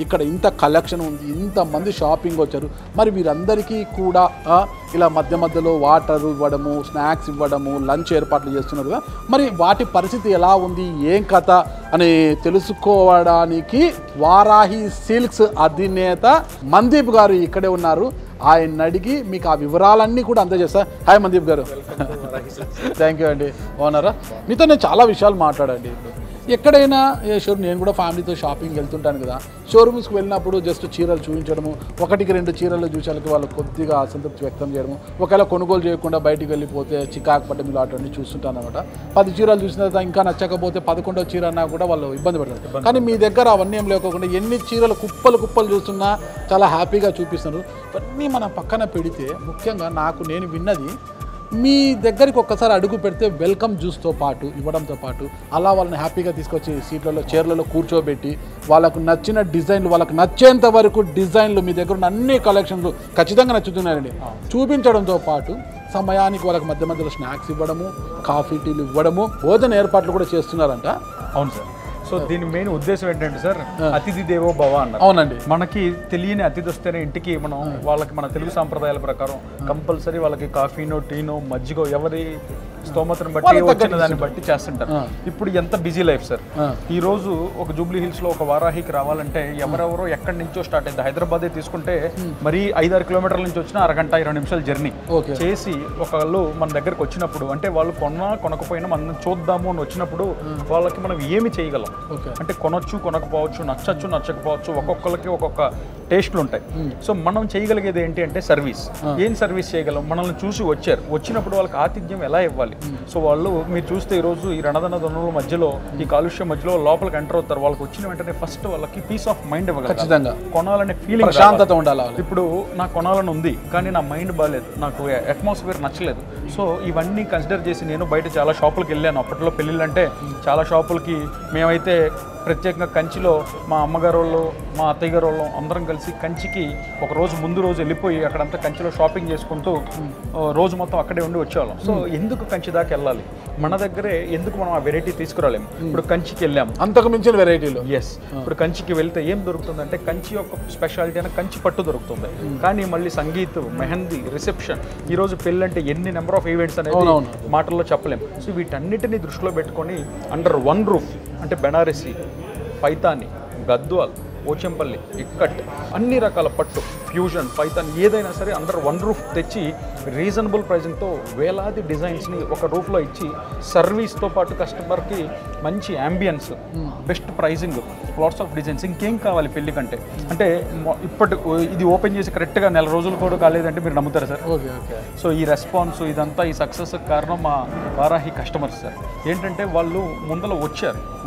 ఇక్కడ ఇంత కలెక్షన్ ఉంది, ఇంతమంది షాపింగ్ వచ్చారు. మరి వీరందరికీ కూడా ఇలా మధ్య మధ్యలో వాటర్ ఇవ్వడము, స్నాక్స్ ఇవ్వడము, లంచ్ ఏర్పాట్లు చేస్తున్నారు కదా. మరి వాటి పరిస్థితి ఎలా ఉంది, ఏం కథ అని తెలుసుకోవడానికి వారాహి సిల్క్స్ అధినేత మందీప్ గారు ఇక్కడే ఉన్నారు. ఆయన అడిగి మీకు ఆ వివరాలన్నీ కూడా అందజేస్తా. హాయ్ మందీప్ గారు. థ్యాంక్ యూ అండి. బాగున్నారా? మీతో నేను చాలా విషయాలు మాట్లాడండి. ఎక్కడైనా నేను కూడా ఫ్యామిలీతో షాపింగ్ వెళ్తుంటాను కదా, షోరూమ్స్కి వెళ్ళినప్పుడు జస్ట్ చీరలు చూపించడము, 1-2 చీరలు చూసాలకి వాళ్ళు కొద్దిగా అసంతృప్తి వ్యక్తం చేయడము, ఒకవేళ కొనుగోలు చేయకుండా బయటికి వెళ్ళిపోతే చికాకు పడ్డ మీరు అటువంటి చూస్తుంటాను అనమాట. 10 చీరలు చూసిన తర్వాత ఇంకా నచ్చకపోతే 11వ చీర అన్నా కూడా వాళ్ళు ఇబ్బంది పడతారు. కానీ మీ దగ్గర అవన్నీ ఏం లేకోకుండా ఎన్ని చీరలు కుప్పలు చూస్తున్నా చాలా హ్యాపీగా చూపిస్తున్నారు. ఇవన్నీ మనం పక్కన పెడితే ముఖ్యంగా నేను విన్నది, మీ దగ్గరికి ఒక్కసారి అడుగు పెడితే వెల్కమ్ జ్యూస్తో పాటు ఇవ్వడంతో పాటు అలా వాళ్ళని హ్యాపీగా తీసుకొచ్చి సీట్లలో చైర్లలో కూర్చోబెట్టి వాళ్ళకు నచ్చిన డిజైన్లు, వాళ్ళకు నచ్చేంత వరకు డిజైన్లు, మీ దగ్గర ఉన్న అన్ని కలెక్షన్లు ఖచ్చితంగా నచ్చుతున్నాయండి చూపించడంతో పాటు సమయానికి వాళ్ళకి మధ్య మధ్యలో స్నాక్స్ ఇవ్వడము, కాఫీ టీలు ఇవ్వడము, భోజన ఏర్పాట్లు కూడా చేస్తున్నారంట. అవును సార్. సో దీని మెయిన్ ఉద్దేశం ఏంటంటే సార్, అతిథి దేవో భవ అన్నారు. అవునండి. మనకి తెలియని అతిథి వస్తేనే ఇంటికి మనం వాళ్ళకి మన తెలుగు సాంప్రదాయాల ప్రకారం కంపల్సరీ వాళ్ళకి కాఫీనో, టీనో, మజ్జిగో ఎవరి స్తోమతను బట్టి వచ్చిన దాన్ని బట్టి చేస్తుంటారు. ఇప్పుడు ఎంత బిజీ లైఫ్ సార్. ఈ రోజు ఒక జూబ్లీ హిల్స్ లో ఒక వారాహికి రావాలంటే ఎవరెవరో ఎక్కడి నుంచో స్టార్ట్ అయింది. హైదరాబాద్ తీసుకుంటే మరి 5-6 కిలోమీటర్ల నుంచి వచ్చిన అరగంట 20 నిమిషాలు జర్నీ చేసి ఒకళ్ళు మన దగ్గరకు వచ్చినప్పుడు, అంటే వాళ్ళు కొనకపోయినా మనం చూద్దాము అని వచ్చినప్పుడు వాళ్ళకి మనం ఏమి చేయగలం అంటే కొనొచ్చు, కొనకపోవచ్చు, నచ్చచ్చు, నచ్చకపోవచ్చు, ఒక్కొక్కరికి ఒక్కొక్క టేస్ట్లు ఉంటాయి. సో మనం చేయగలిగేది ఏంటి అంటే సర్వీస్. ఏం సర్వీస్ చేయగలం? మనల్ని చూసి వచ్చినప్పుడు వాళ్ళకి ఆతిథ్యం ఎలా ఇవ్వాలి? సో వాళ్ళు మీరు చూస్తే ఈరోజు ఈ రణదన ధనుల మధ్యలో, ఈ కాలుష్యం మధ్యలో లోపలికి ఎంటర్ అవుతారు. వాళ్ళకి వచ్చిన వెంటనే ఫస్ట్ వాళ్ళకి పీస్ ఆఫ్ మైండ్ ఇవ్వగలరు, కొనాలనే ఫీలింగ్, ప్రశాంతత ఉండాలి. ఇప్పుడు నాకు కొనాలని ఉంది కానీ నా మైండ్ బాగాలేదు, నాకు అట్మాస్ఫియర్ నచ్చలేదు. సో ఇవన్నీ కన్సిడర్ చేసి నేను బయట చాలా షాపులకు వెళ్ళాను. అప్పట్లో పెళ్ళిళ్ళు అంటే చాలా షాపులకి మేమైతే ప్రత్యేకంగా కంచిలో మా అమ్మగారు వాళ్ళు, మా అత్తయ్య గారు వాళ్ళు అందరం కలిసి కంచికి ఒక రోజు ముందు రోజు వెళ్ళిపోయి అక్కడంతా కంచిలో షాపింగ్ చేసుకుంటూ రోజు మొత్తం అక్కడే ఉండి వచ్చేవాళ్ళం. సో ఎందుకు కంచి దాకా వెళ్ళాలి? మన దగ్గరే ఎందుకు మనం ఆ వెరైటీ తీసుకురాలేము? ఇప్పుడు కంచికి వెళ్ళాము, అంతకు మించిన వెరైటీలు. ఎస్. ఇప్పుడు కంచికి వెళ్తే ఏం దొరుకుతుందంటే కంచి యొక్క స్పెషాలిటీ అయినా కంచి పట్టు దొరుకుతుంది. కానీ మళ్ళీ సంగీతం, మెహందీ, రిసెప్షన్, ఈరోజు పెళ్ళంటే ఎన్ని నెంబర్ ఆఫ్ ఈవెంట్స్ అనేది మాటల్లో చెప్పలేము. సో వీటన్నిటిని దృష్టిలో పెట్టుకొని అండర్ వన్ రూఫ్ అంటే బెనారసి, పైతాని, గద్వాల్, పోచంపల్లి, ఇక్కట్, అన్ని రకాల పట్టు, ఫ్యూజన్, పైతాన్ ఏదైనా సరే అండర్ వన్ రూఫ్ తెచ్చి రీజనబుల్ ప్రైజింగ్తో వేలాది డిజైన్స్ని ఒక రూఫ్లో ఇచ్చి సర్వీస్తో పాటు కస్టమర్కి మంచి ambience, best pricing, lots of designs. ఇంకేం కావాలి పెళ్లి కంటే? అంటే ఇది ఓపెన్ చేసి కరెక్ట్గా 1 నెల రోజులు కూడా కాలేదంటే మీరు నమ్ముతారు సార్. సో ఈ రెస్పాన్స్ ఇదంతా ఈ సక్సెస్ కారణం మా వారాహి కస్టమర్స్ సార్. ఏంటంటే వాళ్ళు ముందర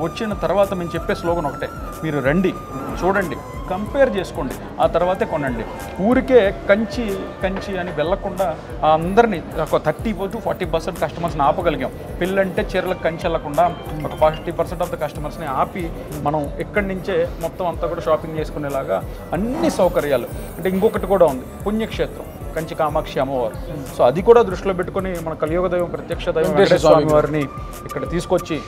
వచ్చిన తర్వాత మేము చెప్పే స్లోగన్ ఒకటే, మీరు రండి, చూడండి, కంపేర్ చేసుకోండి, ఆ తర్వాతే కొనండి. ఊరికే కంచి అని వెళ్ళకుండా అందరినీ ఒక 30-40% కస్టమర్స్ని ఆపగలిగాం. పెళ్ళంటే చీరలకు కంచి వెళ్ళకుండా ఒక 40% ఆఫ్ ద కస్టమర్స్ని ఆపి మనం ఇక్కడి నుంచే మొత్తం అంతా కూడా షాపింగ్ చేసుకునేలాగా అన్ని సౌకర్యాలు. అంటే ఇంకొకటి కూడా ఉంది, పుణ్యక్షేత్రం కంచి కామాక్షి అమ్మవారు. సో అది కూడా దృష్టిలో పెట్టుకొని మన కలియుగ దైవం, ప్రత్యక్ష దైవం వెంకటేశ్వర స్వామి వారిని ఇక్కడ తీసుకొచ్చి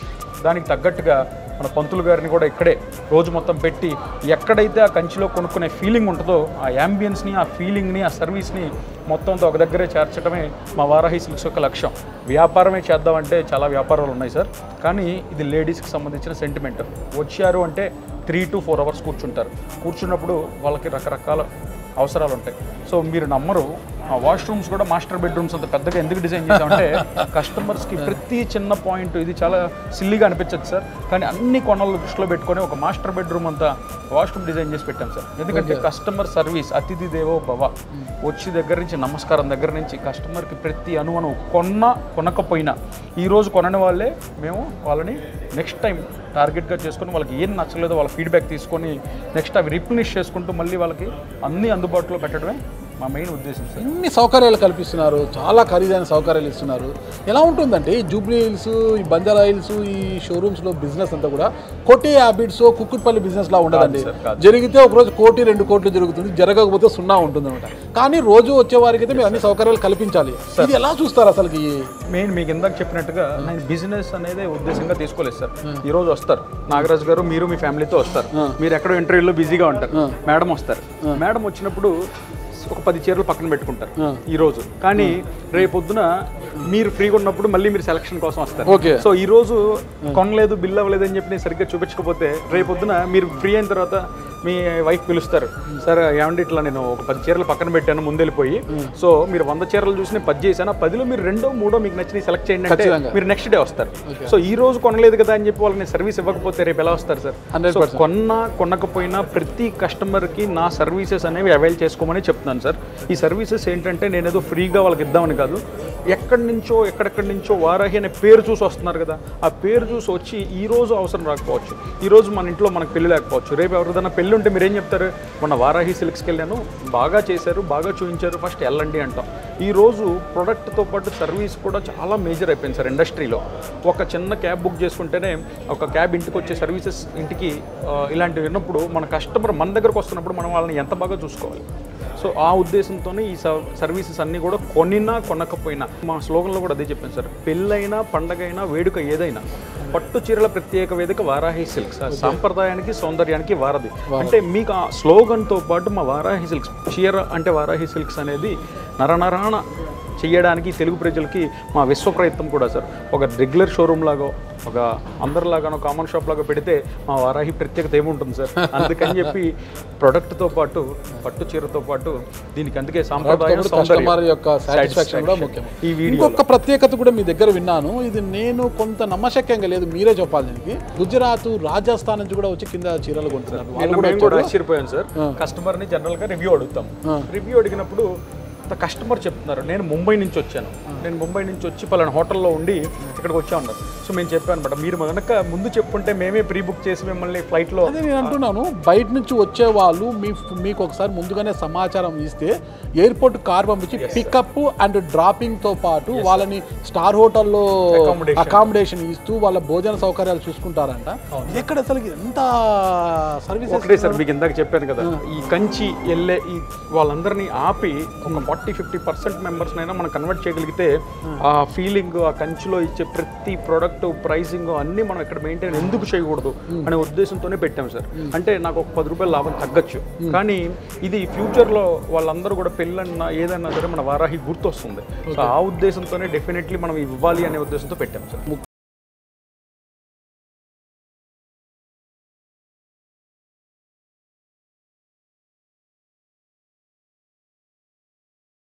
దానికి తగ్గట్టుగా మన పంతులు గారిని కూడా ఇక్కడే రోజు మొత్తం పెట్టి ఎక్కడైతే ఆ కంచిలో కొనుక్కునే ఫీలింగ్ ఉంటుందో ఆ యాంబియన్స్ని, ఆ ఫీలింగ్ని, ఆ సర్వీస్ని మొత్తంతో ఒక దగ్గరే చేర్చడమే మా వారాహి సిల్క్స్ యొక్క లక్ష్యం. వ్యాపారమే చేద్దామంటే చాలా వ్యాపారాలు ఉన్నాయి సార్, కానీ ఇది లేడీస్కి సంబంధించిన సెంటిమెంట్. వచ్చారు అంటే 3 to 4 hours కూర్చున్నప్పుడు వాళ్ళకి రకరకాల అవసరాలు ఉంటాయి. సో మీరు నమ్మరు, ఆ వాష్రూమ్స్ కూడా మాస్టర్ బెడ్రూమ్స్ అంత పెద్దగా ఎందుకు డిజైన్ చేసామంటే కస్టమర్స్కి ప్రతి చిన్న పాయింట్ ఇది చాలా సిల్లీగా అనిపించదు సార్, కానీ అన్ని కొనలు దృష్టిలో పెట్టుకొని ఒక మాస్టర్ బెడ్రూమ్ అంతా వాష్రూమ్ డిజైన్ చేసి పెట్టాం సార్. ఎందుకంటే కస్టమర్ సర్వీస్, అతిథి దేవో భవ, వచ్చి దగ్గర నుంచి నమస్కారం దగ్గర నుంచి కస్టమర్కి ప్రతి అణువను కొనకపోయినా ఈరోజు కొనని వాళ్ళే మేము వాళ్ళని నెక్స్ట్ టైం టార్గెట్గా చేసుకొని వాళ్ళకి ఏం నచ్చలేదో వాళ్ళ ఫీడ్బ్యాక్ తీసుకొని నెక్స్ట్ అవి రిప్లినిష్ చేసుకుంటూ మళ్ళీ వాళ్ళకి అన్నీ అందుబాటులో పెట్టడమే మా మెయిన్ ఉద్దేశం సార్. ఇన్ని సౌకర్యాలు కల్పిస్తున్నారు, చాలా ఖరీదైన సౌకర్యాలు ఇస్తున్నారు. ఎలా ఉంటుందంటే ఈ జూబ్లీ హిల్స్, ఈ బంజారా హిల్స్, ఈ షోరూమ్స్లో బిజినెస్ అంతా కూడా కోటి హ్యాబిట్స్, కుక్కుట్పల్లి బిజినెస్ లా ఉండదండి. జరిగితే ఒకరోజు 1 కోటి 2 కోట్లు జరుగుతుంది, జరగకపోతే 0 ఉంటుంది అనమాట. కానీ రోజు వచ్చే వారికి అయితే మీరు అన్ని సౌకర్యాలు కల్పించాలి. ఇది ఎలా చూస్తారు అసలుకి? మెయిన్ మీకు ఇందాక చెప్పినట్టుగా నేను బిజినెస్ అనేది ఉద్దేశంగా తీసుకోలేదు సార్. ఈ రోజు వస్తారు నాగరాజు గారు, మీరు మీ ఫ్యామిలీతో వస్తారు, మీరు ఎక్కడో ఇంటర్వ్యూలో బిజీగా ఉంటారు, మేడం వస్తారు. మేడం వచ్చినప్పుడు ఒక 10 చీరలు పక్కన పెట్టుకుంటారు ఈ రోజు. కానీ రేపొద్దున మీరు ఫ్రీగా ఉన్నప్పుడు మళ్ళీ మీరు సెలక్షన్ కోసం వస్తారు. సో ఈ రోజు కొనలేదు, బిల్ అవ్వలేదు అని చెప్పి సరిగ్గా చూపించకపోతే రేపొద్దున మీరు ఫ్రీ అయిన తర్వాత మీ వైఫ్ పిలుస్తారు, సార్ ఏమంటే ఇట్లా నేను ఒక 10 చీరలు పక్కన పెట్టాను ముందెళ్ళిపోయి, సో మీరు 100 చీరలు చూసి నేను 10 చేశాను, 10లో మీరు 2, 3 మీకు నచ్చిన సెలెక్ట్ చేయండి అంటే మీరు నెక్స్ట్ డే వస్తారు. సో ఈ రోజు కొనలేదు కదా అని చెప్పి వాళ్ళకి సర్వీస్ ఇవ్వకపోతే రేపు ఎలా వస్తారు సార్? సో కొనకపోయినా ప్రతి కస్టమర్కి నా సర్వీసెస్ అనేవి అవైల్ చేసుకోమని చెప్తున్నాను సార్. ఈ సర్వీసెస్ ఏంటంటే నేను ఏదో ఫ్రీగా వాళ్ళకి ఇద్దామని కాదు, ఎక్కడెక్కడి నుంచో వారాహి అనే పేరు చూసి వస్తున్నారు కదా, ఆ పేరు చూసి వచ్చి ఈ రోజు అవసరం రాకపోవచ్చు, ఈ రోజు మన ఇంట్లో మనకు పెళ్లి లేకపోవచ్చు, రేపు ఎవరిదైనా పెళ్లి ఉంటే మీరేం చెప్తారు? మొన్న వారాహి సిల్క్స్కి వెళ్ళాను, బాగా చేశారు, బాగా చూపించారు, ఫస్ట్ వెళ్ళండి అంటాం. ఈ రోజు ప్రొడక్ట్తో పాటు సర్వీస్ కూడా చాలా మేజర్ అయిపోయింది సార్ ఇండస్ట్రీలో. ఒక చిన్న క్యాబ్ బుక్ చేసుకుంటేనే ఒక క్యాబ్ ఇంటికి వచ్చే సర్వీసెస్ ఇంటికి ఇలాంటివి విన్నప్పుడు మన కస్టమర్ మన దగ్గరకు వస్తున్నప్పుడు మనం వాళ్ళని ఎంత బాగా చూసుకోవాలి. సో ఆ ఉద్దేశంతోనే ఈ సర్వీసెస్ అన్నీ కూడా కొనకపోయినా మా స్లోగన్లో కూడా అదే చెప్పాను సార్. పెళ్ళైనా, పండగైనా, వేడుక ఏదైనా పట్టు చీరల ప్రత్యేక వేదిక వారాహి సిల్క్స్. సాంప్రదాయానికి, సౌందర్యానికి వారధి. అంటే మీకు ఆ స్లోగన్తో పాటు మా వారాహి సిల్క్స్, చీర అంటే వారాహి సిల్క్స్ అనేది నరనరాన చేయడానికి తెలుగు ప్రజలకి మా విశ్వ ప్రయత్నం కూడా సార్. ఒక రెగ్యులర్ షోరూమ్ లాగా, ఒక అందరిలాగానో కామన్ షాప్ లాగా పెడితే మా వారాహి ప్రత్యేకత ఏముంటుంది సార్? అందుకని చెప్పి ప్రొడక్ట్తో పాటు, పట్టు చీరతో పాటు దీనికి అందుకే సాంప్రదాయం, కస్టమర్ యొక్క సాటిస్ఫాక్షన్ కూడా ముఖ్యం. ఈ వీడియో ఒక ప్రత్యేకత కూడా మీ దగ్గర విన్నాను, ఇది నేను కొంత నమ్మశక్యంగా లేదు, మీరే చెప్పాలి. దీనికి గుజరాత్, రాజస్థాన్ నుంచి కూడా వచ్చి కింద చీరలు కొంటున్నారు. మేము కూడా ఆశ్చర్యపోయాను సార్. కస్టమర్ని జనరల్గా రివ్యూ అడుగుతాం. రివ్యూ అడిగినప్పుడు కస్టమర్ చెప్తున్నారు, నేను ముంబై నుంచి వచ్చాను, నేను ముంబై నుంచి వచ్చి పలానా హోటల్లో ఉండి ఇక్కడికి వచ్చా ఉన్నారు. సో మేము చెప్పాను అనమాట, మీరు కనుక ముందు చెప్పుంటే మేమే ప్రీ బుక్ చేసి మిమ్మల్ని ఫ్లైట్లో. అదే నేను అంటున్నాను, బయట నుంచి వచ్చే వాళ్ళు మీకు ఒకసారి ముందుగానే సమాచారం ఇస్తే ఎయిర్పోర్ట్ కార్ పంపించి పికప్ అండ్ డ్రాపింగ్తో పాటు వాళ్ళని స్టార్ హోటల్లో అకామిడేషన్ ఇస్తూ వాళ్ళ భోజన సౌకర్యాలు చూసుకుంటారంట. ఎక్కడ అసలు ఎంత సర్వీస్? ఒకటే సార్, మీకు ఇందాక చెప్పాను కదా, ఈ కంచి వెళ్ళే ఈ వాళ్ళందరినీ ఆపి ఒక 40-50% మెంబర్స్నైనా మనం కన్వర్ట్ చేయగలిగితే ఆ ఫీలింగ్, ఆ కంచిలో ఇచ్చే ప్రతి ప్రోడక్ట్ ప్రైసింగ్ అన్నీ మనం ఇక్కడ మెయింటైన్ ఎందుకు చేయకూడదు అనే ఉద్దేశంతోనే పెట్టాం సార్. అంటే నాకు ఒక 10 రూపాయలు లాభం తగ్గచ్చు, కానీ ఇది ఫ్యూచర్లో వాళ్ళందరూ కూడా పెళ్ళన్నా ఏదన్నా సరే మన వారాహి గుర్తొస్తుంది. సో ఆ ఉద్దేశంతోనే డెఫినెట్లీ మనం ఇవ్వాలి అనే ఉద్దేశంతో పెట్టాం సార్.